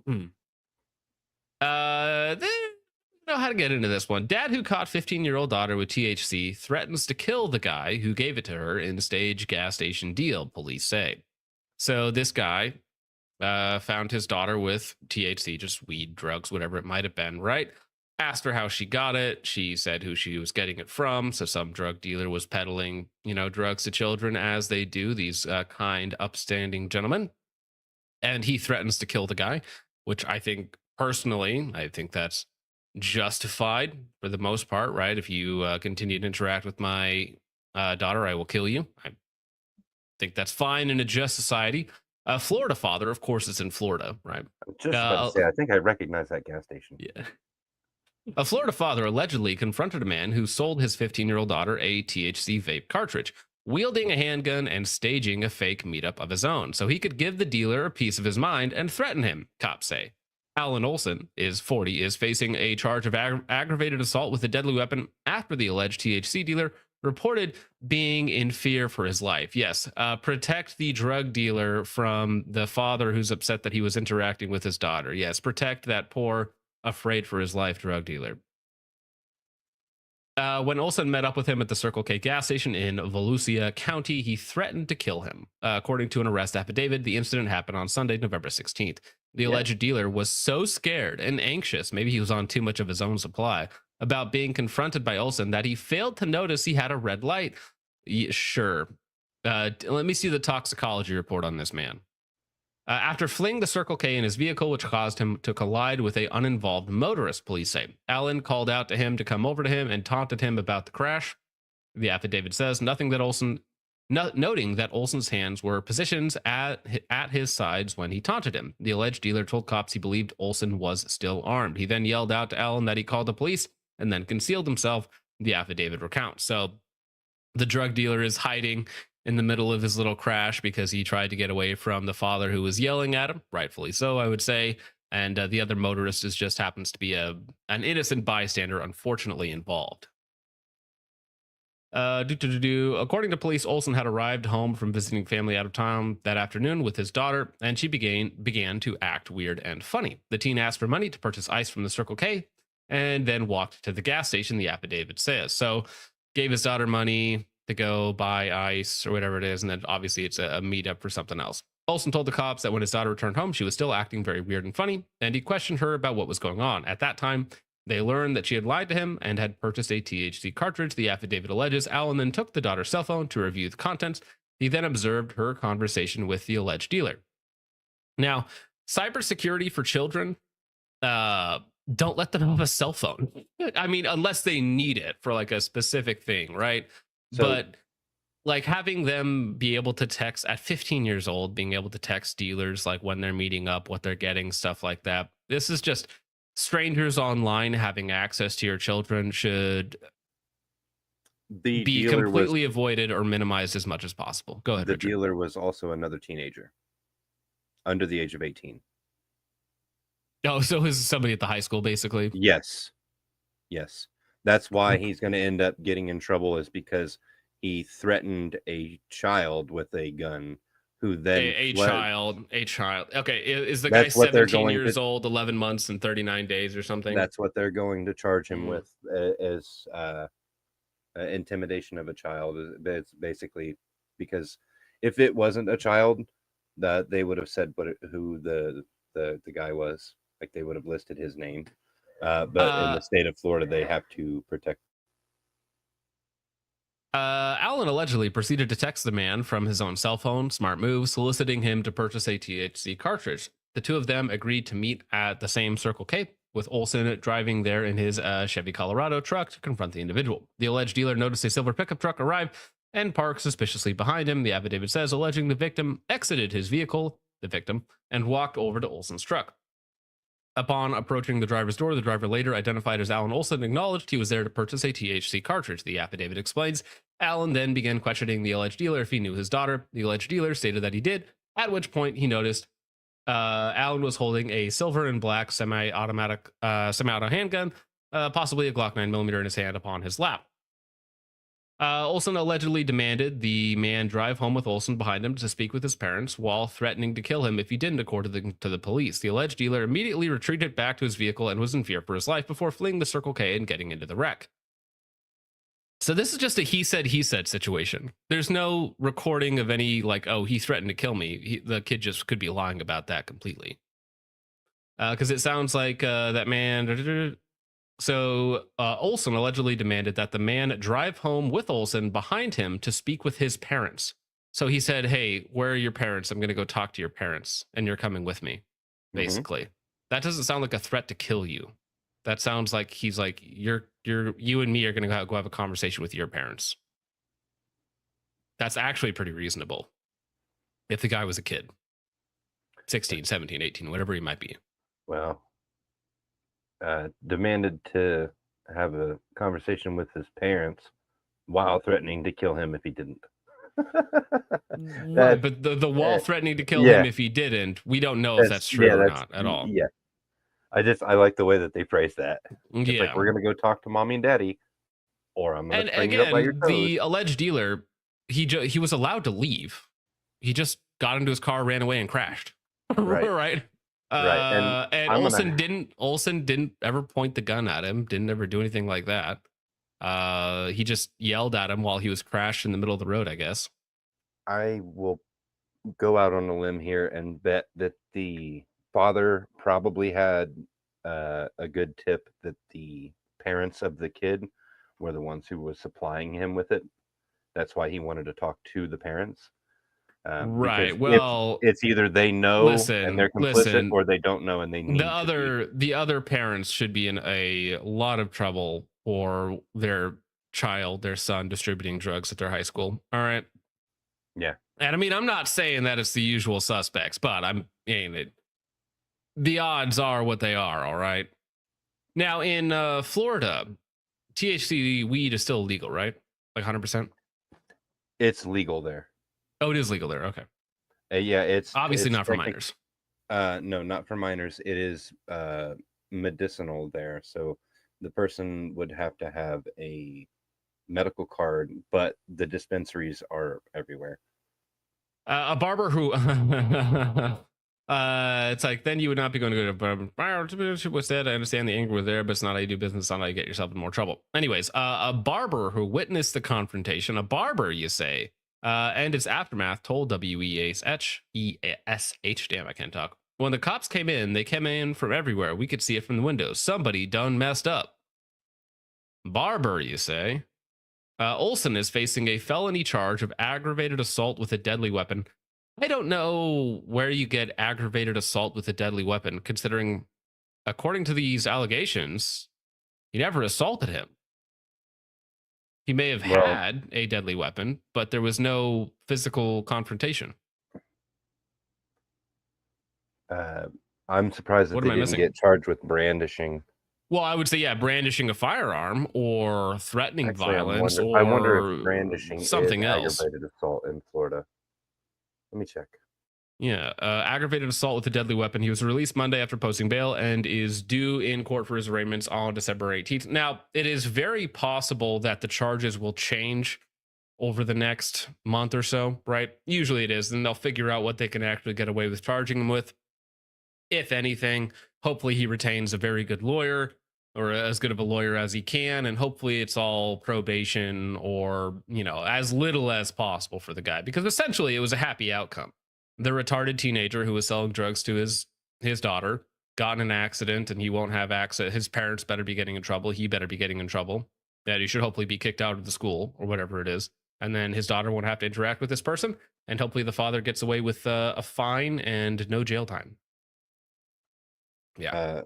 Hmm. They know how to get into this one. Dad who caught 15-year-old daughter with THC threatens to kill the guy who gave it to her in stage gas station deal, police say. So this guy found his daughter with THC, just weed, drugs, whatever it might have been, right? Asked her how she got it. She said who she was getting it from. So some drug dealer was peddling, drugs to children as they do, these kind, upstanding gentlemen. And he threatens to kill the guy, which I think personally, I think that's justified for the most part, right? If you continue to interact with my daughter, I will kill you. I think that's fine in a just society. A Florida father, of course, it's in Florida, right? I'm just about to Uh, say, I think I recognize that gas station. yeah. A Florida father allegedly confronted a man who sold his 15-year-old daughter a THC vape cartridge, wielding a handgun and staging a fake meetup of his own so he could give the dealer a piece of his mind and threaten him, cops say. Alan Olson, is 40, is facing a charge of aggravated assault with a deadly weapon after the alleged THC dealer reported being in fear for his life. Yes, protect the drug dealer from the father who's upset that he was interacting with his daughter. Yes, protect that poor, afraid for his life drug dealer. When Olson met up with him at the Circle K gas station in Volusia County, he threatened to kill him. According to an arrest affidavit, the incident happened on Sunday, November 16th. The Yeah. alleged dealer was so scared and anxious, maybe he was on too much of his own supply, about being confronted by Olson that he failed to notice he had a red light. Sure. Let me see the toxicology report on this man. After fleeing the Circle K in his vehicle, which caused him to collide with a uninvolved motorist, police say. Allen called out to him to come over to him and taunted him about the crash. The affidavit says nothing that Olson, noting that Olson's hands were positioned at his sides when he taunted him. The alleged dealer told cops he believed Olson was still armed. He then yelled out to Allen that he called the police and then concealed himself. The affidavit recounts. So the drug dealer is hiding in the middle of his little crash because he tried to get away from the father who was yelling at him, rightfully so, I would say. And the other motorist is just happens to be an innocent bystander, unfortunately involved. According to police, Olson had arrived home from visiting family out of town that afternoon with his daughter, and she began to act weird and funny. The teen asked for money to purchase ice from the Circle K, and then walked to the gas station. The affidavit says so. Gave his daughter money to go buy ice or whatever it is, and then obviously it's a meetup for something else. Olson told the cops that when his daughter returned home, she was still acting very weird and funny, and he questioned her about what was going on. At that time, they learned that she had lied to him and had purchased a THC cartridge. The affidavit alleges Allen then took the daughter's cell phone to review the contents. He then observed her conversation with the alleged dealer. Now, cybersecurity for children, don't let them have a cell phone. I mean, unless they need it for like a specific thing, right? So But like having them be able to text at 15 years old, being able to text dealers like when they're meeting up, what they're getting, stuff like that. This is just strangers online having access to your children should the be dealer was completely avoided or minimized as much as possible. Go ahead, the Richard. dealer was also another teenager under the age of 18. Oh, so is somebody at the high school basically? Yes. Yes. That's why he's going to end up getting in trouble, is because he threatened a child with a gun who then A fled. child, a child. Okay, is the guy That's what they're 17 going years to old, 11 months and 39 days or something? that's what they're going to charge him Mm. with, as intimidation of a child. It's basically because if it wasn't a child, that they would have said who the guy was. Like they would have listed his name. But in Uh, the state of Florida, they have to protect. Allen allegedly proceeded to text the man from his own cell phone, smart move, soliciting him to purchase a THC cartridge. The two of them agreed to meet at the same Circle K, with Olson driving there in his Chevy Colorado truck to confront the individual. The alleged dealer noticed a silver pickup truck arrive and park suspiciously behind him. The affidavit says, alleging the victim exited his vehicle, the victim, and walked over to Olson's truck. Upon approaching the driver's door, the driver, later identified as Alan Olson, acknowledged he was there to purchase a THC cartridge. The affidavit explains. Alan then began questioning the alleged dealer if he knew his daughter. The alleged dealer stated that he did, at which point he noticed Alan was holding a silver and black semi-auto handgun, possibly a Glock 9mm in his hand, upon his lap. Olson allegedly demanded the man drive home with Olson behind him to speak with his parents while threatening to kill him if he didn't, according to the police. The alleged dealer immediately retreated back to his vehicle and was in fear for his life before fleeing the Circle K and getting into the wreck. So this is just a he said situation. There's no recording of any like, oh, he threatened to kill me. The kid just could be lying about that completely. Because it sounds like that man. So Olson allegedly demanded that the man drive home with Olson behind him to speak with his parents. So he said, "Hey, where are your parents? I'm going to go talk to your parents, and you're coming with me." Basically, that doesn't sound like a threat to kill you. That sounds like he's like, you and me are going to go have a conversation with your parents. That's actually pretty reasonable. If the guy was a kid, 16, 17, 18, whatever he might be. Well, demanded to have a conversation with his parents while threatening to kill him if he didn't. Right, but the wall threatening to kill him if he didn't, we don't know if that's true or not at all. Yeah. I like the way that they phrase that. It's like, we're gonna go talk to mommy and daddy, or I'm gonna string you up by your toes. The alleged dealer, he was allowed to leave. He just got into his car, ran away, and crashed. Right. Right. Right. And Olson didn't ever point the gun at him, didn't ever do anything like that. He just yelled at him while he was crashed in the middle of the road, I guess. I will go out on a limb here and bet that the father probably had a good tip that the parents of the kid were the ones who was supplying him with it. That's why he wanted to talk to the parents. Right. Well, it's either they know and they're complicit, or they don't know and they need the other parents should be in a lot of trouble for their child, their son, distributing drugs at their high school. All right. Yeah. And I mean, I'm not saying that it's the usual suspects, but I'm saying it. The odds are what they are. All right. Now in Florida, THC weed is still legal, right? Like 100%. It's legal there. Oh, it is legal there. Okay. Yeah, it's obviously not for minors. No, not for minors. It is medicinal there. So the person would have to have a medical card, but the dispensaries are everywhere. A barber who it's like, then you would not be going to go to what's that? I understand the anger was there, but it's not how you do business, not how you get yourself in more trouble. Anyways, a barber who witnessed the confrontation, a barber, you say, and its aftermath told WESH, damn, I can't talk. When the cops came in, they came in from everywhere. We could see it from the windows. Somebody done messed up. Barber, you say? Olson is facing a felony charge of aggravated assault with a deadly weapon. I don't know where you get aggravated assault with a deadly weapon, considering, according to these allegations, he never assaulted him. He may have had a deadly weapon, but there was no physical confrontation. I'm surprised that they didn't get charged with brandishing. Well, I would say, yeah, brandishing a firearm or threatening violence, I wonder if brandishing something is else. Aggravated assault in Florida. Let me check. Yeah, aggravated assault with a deadly weapon. He was released Monday after posting bail and is due in court for his arraignments on December 18th. Now, it is very possible that the charges will change over the next month or so, right? Usually it is, and they'll figure out what they can actually get away with charging him with. If anything, hopefully he retains a very good lawyer, or as good of a lawyer as he can, and hopefully it's all probation or, as little as possible for the guy, because essentially it was a happy outcome. The retarded teenager who was selling drugs to his daughter got in an accident, and he won't have access. His parents better be getting in trouble. He better be getting in trouble. That he should hopefully be kicked out of the school or whatever it is. And then his daughter won't have to interact with this person. And hopefully the father gets away with a fine and no jail time. Yeah.